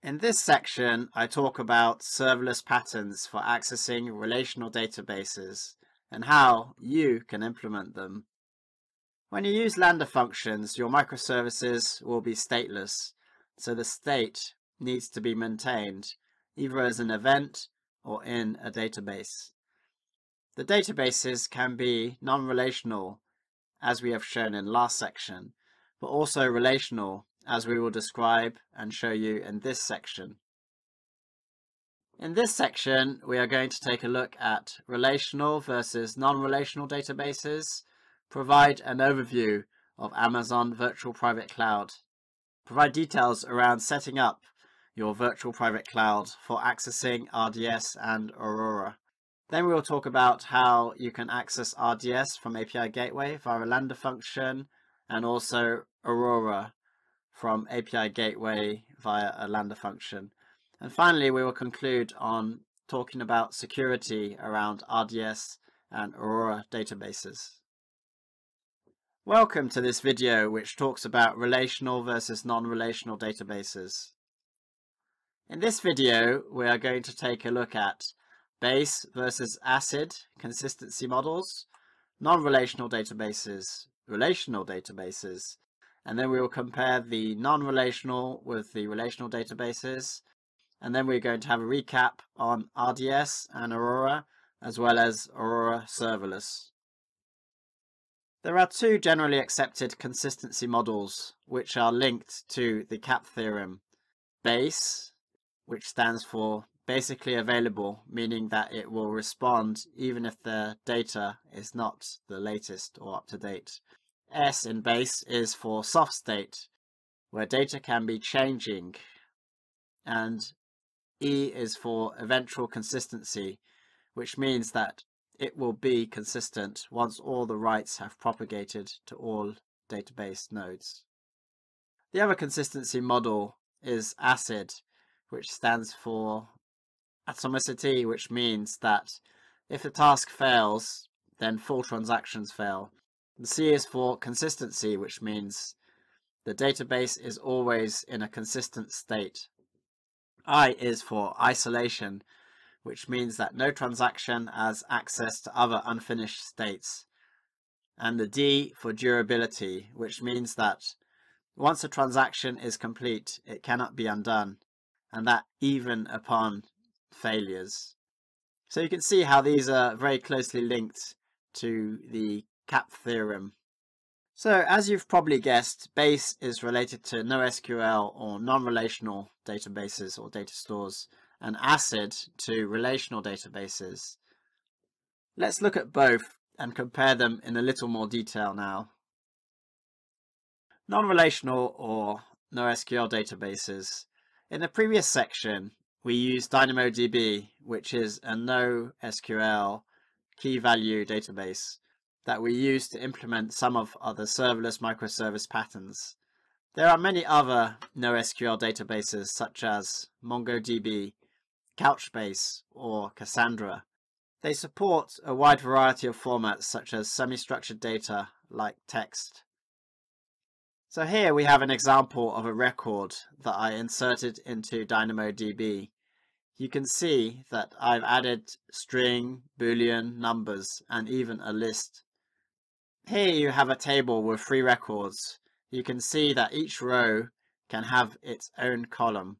In this section, I talk about serverless patterns for accessing relational databases and how you can implement them. When you use Lambda functions, your microservices will be stateless, so the state needs to be maintained either as an event or in a database. The databases can be non-relational, as we have shown in last section, but also relational, as we will describe and show you in this section. In this section, we are going to take a look at relational versus non-relational databases, provide an overview of Amazon Virtual Private Cloud, provide details around setting up your virtual private cloud for accessing RDS and Aurora. Then we will talk about how you can access RDS from API Gateway via a Lambda function, and also Aurora from API Gateway via a Lambda function. And finally, we will conclude on talking about security around RDS and Aurora databases. Welcome to this video, which talks about relational versus non-relational databases. In this video, we are going to take a look at base versus ACID consistency models, non-relational databases, relational databases, and then we will compare the non-relational with the relational databases, and then we're going to have a recap on RDS and Aurora, as well as Aurora Serverless. There are two generally accepted consistency models which are linked to the CAP theorem. Base, which stands for basically available, meaning that it will respond even if the data is not the latest or up to date. S in base is for soft state, where data can be changing, and E is for eventual consistency, which means that it will be consistent once all the writes have propagated to all database nodes. The other consistency model is ACID, which stands for atomicity, which means that if the task fails, then full transactions fail. The C is for consistency, which means the database is always in a consistent state. I is for isolation, which means that no transaction has access to other unfinished states. And the D for durability, which means that once a transaction is complete, it cannot be undone, and that even upon failures. So you can see how these are very closely linked to the CAP theorem. So as you've probably guessed, base is related to NoSQL or non-relational databases or data stores, and ACID to relational databases. Let's look at both and compare them in a little more detail now. Non-relational or NoSQL databases. In the previous section, we used DynamoDB, which is a NoSQL key value database that we use to implement some of the serverless microservice patterns. There are many other NoSQL databases such as MongoDB, Couchbase, or Cassandra. They support a wide variety of formats such as semi-structured data like text. So here we have an example of a record that I inserted into DynamoDB. You can see that I've added string, boolean, numbers, and even a list. Here you have a table with 3 records. You can see that each row can have its own column,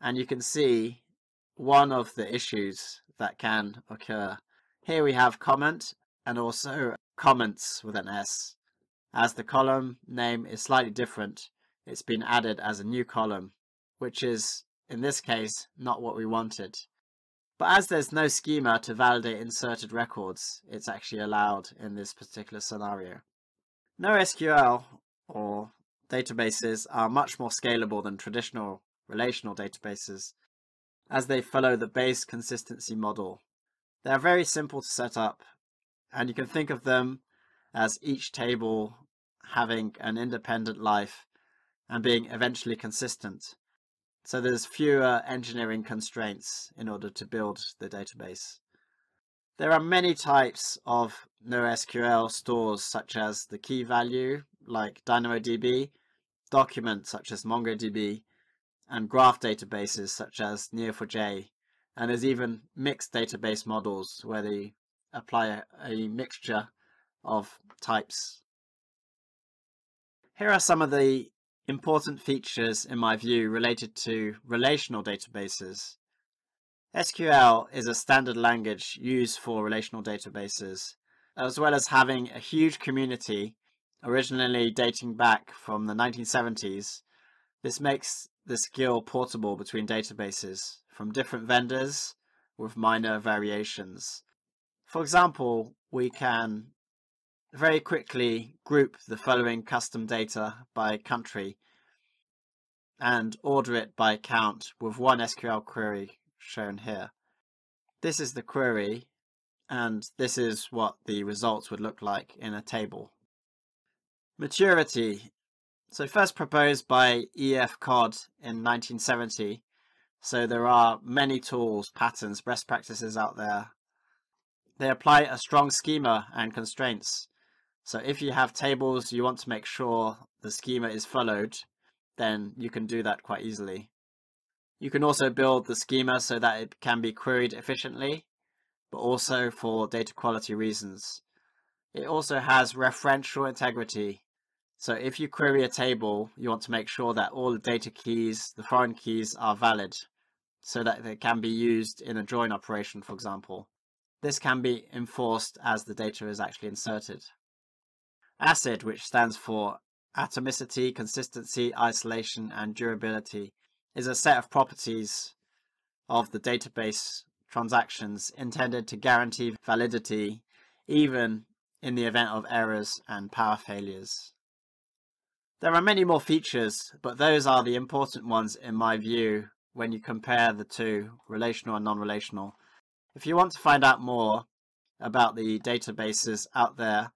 and you can see one of the issues that can occur. Here we have comment and also comments with an S. As the column name is slightly different, it's been added as a new column, which is, in this case, not what we wanted. But as there's no schema to validate inserted records, it's actually allowed in this particular scenario. NoSQL or databases are much more scalable than traditional relational databases, as they follow the base consistency model. They are very simple to set up, and you can think of them as each table having an independent life and being eventually consistent. So there's fewer engineering constraints in order to build the database. There are many types of NoSQL stores, such as the key value like DynamoDB, document such as MongoDB, and graph databases such as Neo4j, and there's even mixed database models where they apply a mixture of types. Here are some of the important features, in my view, related to relational databases. SQL is a standard language used for relational databases, as well as having a huge community originally dating back from the 1970s. This makes the skill portable between databases from different vendors with minor variations. For example, we can very quickly group the following custom data by country and order it by count with one SQL query shown here. This is the query, and this is what the results would look like in a table. Maturity. So first proposed by E.F. Codd in 1970. So there are many tools, patterns, best practices out there. They apply a strong schema and constraints. So if you have tables you want to make sure the schema is followed, then you can do that quite easily. You can also build the schema so that it can be queried efficiently, but also for data quality reasons. It also has referential integrity. So if you query a table, you want to make sure that all the data keys, the foreign keys, are valid so that they can be used in a join operation, for example. This can be enforced as the data is actually inserted. ACID, which stands for Atomicity, Consistency, Isolation, and Durability, is a set of properties of the database transactions intended to guarantee validity even in the event of errors and power failures. There are many more features, but those are the important ones in my view when you compare the two, relational and non-relational. If you want to find out more about the databases out there,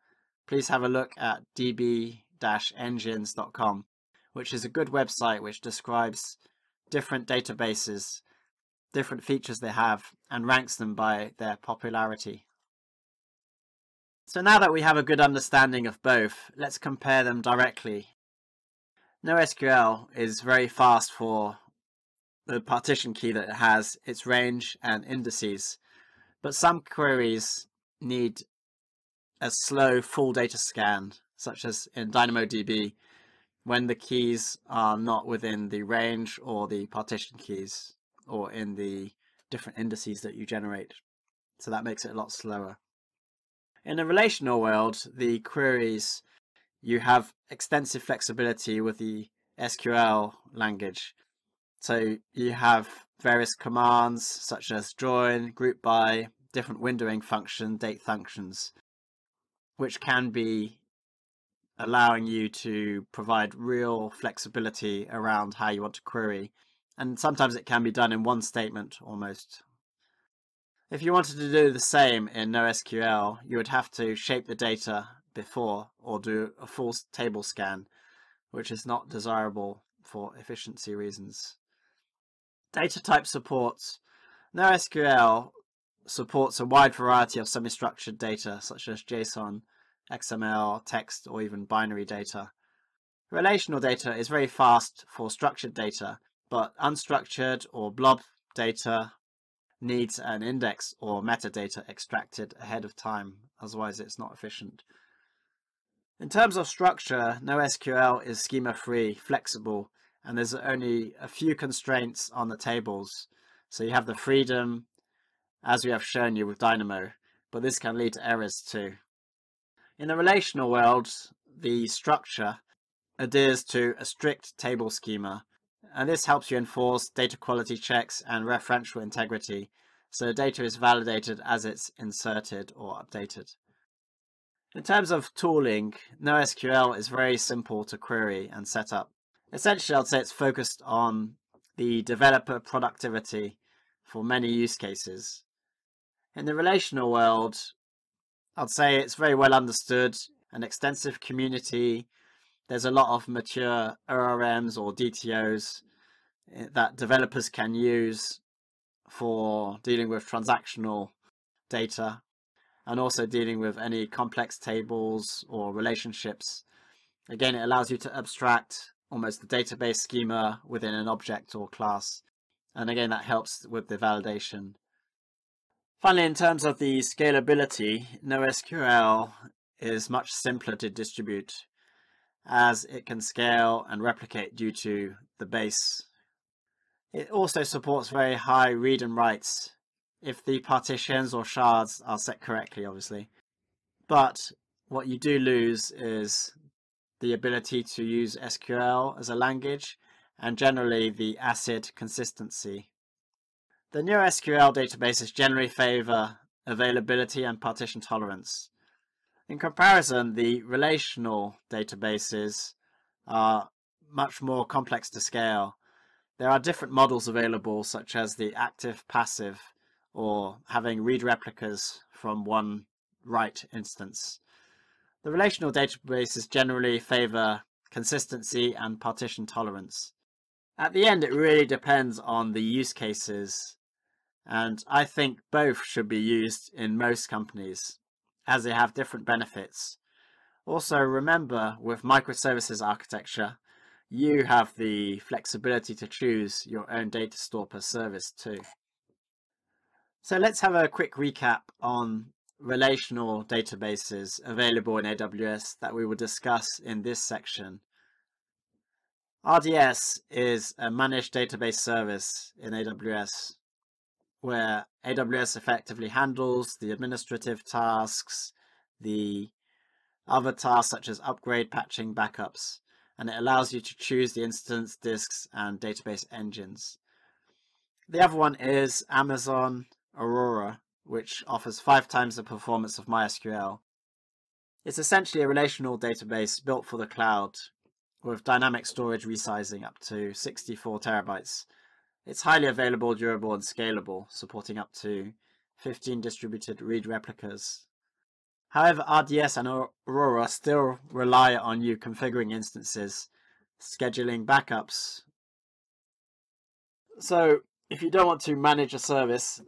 please have a look at db-engines.com, which is a good website which describes different databases, different features they have, and ranks them by their popularity. So now that we have a good understanding of both, let's compare them directly. NoSQL is very fast for the partition key that it has, its range and indices, but some queries need a slow full data scan, such as in DynamoDB, when the keys are not within the range or the partition keys or in the different indices that you generate. So that makes it a lot slower. In a relational world, the queries, you have extensive flexibility with the SQL language. So you have various commands such as join, group by, different windowing function, date functions, which can be allowing you to provide real flexibility around how you want to query. And sometimes it can be done in one statement almost. If you wanted to do the same in NoSQL, you would have to shape the data before or do a full table scan, which is not desirable for efficiency reasons. Data type supports. NoSQL supports a wide variety of semi-structured data such as JSON, XML, text, or even binary data. Relational data is very fast for structured data, but unstructured or blob data needs an index or metadata extracted ahead of time, otherwise it's not efficient. In terms of structure, NoSQL is schema-free, flexible, and there's only a few constraints on the tables. So you have the freedom, as we have shown you with Dynamo, but this can lead to errors too. In the relational world, the structure adheres to a strict table schema, and this helps you enforce data quality checks and referential integrity, so data is validated as it's inserted or updated. In terms of tooling, NoSQL is very simple to query and set up. Essentially, I'd say it's focused on the developer productivity for many use cases. In the relational world, I'd say it's very well understood, an extensive community. There's a lot of mature ORMs or DTOs that developers can use for dealing with transactional data and also dealing with any complex tables or relationships. Again, it allows you to abstract almost the database schema within an object or class. And again, that helps with the validation. Finally, in terms of the scalability, NoSQL is much simpler to distribute as it can scale and replicate due to the base. It also supports very high read and writes if the partitions or shards are set correctly, obviously. But what you do lose is the ability to use SQL as a language and generally the ACID consistency. The NoSQL databases generally favor availability and partition tolerance. In comparison, the relational databases are much more complex to scale. There are different models available, such as the active-passive, or having read replicas from one write instance. The relational databases generally favor consistency and partition tolerance. At the end, it really depends on the use cases, and I think both should be used in most companies, as they have different benefits. Also, remember, with microservices architecture, you have the flexibility to choose your own data store per service too. So let's have a quick recap on relational databases available in AWS that we will discuss in this section. RDS is a managed database service in AWS, where AWS effectively handles the administrative tasks, the other tasks such as upgrade, patching, backups, and it allows you to choose the instance, disks, and database engines. The other one is Amazon Aurora, which offers 5 times the performance of MySQL. It's essentially a relational database built for the cloud with dynamic storage resizing up to 64 terabytes. It's highly available, durable, and scalable, supporting up to 15 distributed read replicas. However, RDS and Aurora still rely on you configuring instances, scheduling backups. So if you don't want to manage a service,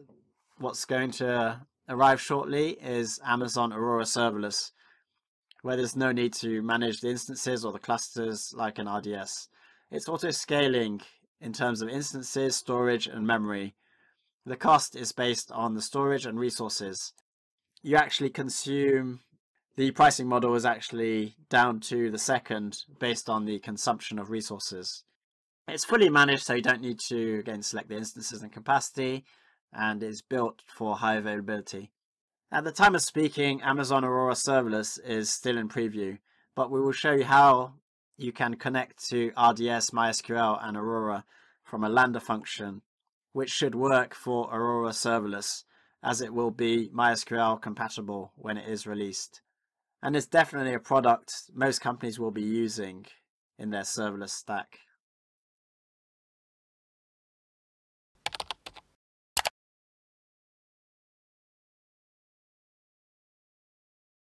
what's going to arrive shortly is Amazon Aurora Serverless, where there's no need to manage the instances or the clusters like in RDS. It's auto-scaling in terms of instances, storage, and memory. The cost is based on the storage and resources. You actually consume, the pricing model is actually down to the second based on the consumption of resources. It's fully managed, so you don't need to, again, select the instances and capacity, and is built for high availability. At the time of speaking, Amazon Aurora Serverless is still in preview, but we will show you how you can connect to RDS, MySQL, and Aurora from a Lambda function, which should work for Aurora Serverless, as it will be MySQL compatible when it is released. And it's definitely a product most companies will be using in their serverless stack.